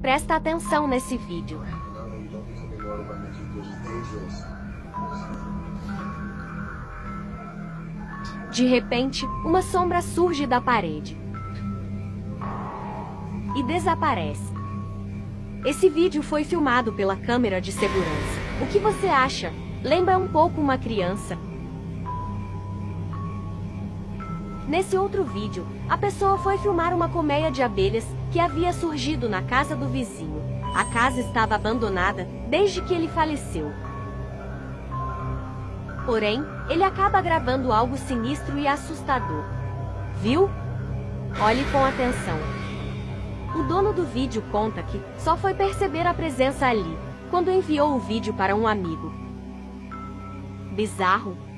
Presta atenção nesse vídeo. De repente, uma sombra surge da parede e desaparece. Esse vídeo foi filmado pela câmera de segurança. O que você acha? Lembra um pouco uma criança? Nesse outro vídeo, a pessoa foi filmar uma colmeia de abelhas que havia surgido na casa do vizinho. A casa estava abandonada desde que ele faleceu. Porém, ele acaba gravando algo sinistro e assustador. Viu? Olhe com atenção. O dono do vídeo conta que só foi perceber a presença ali quando enviou o vídeo para um amigo. Bizarro.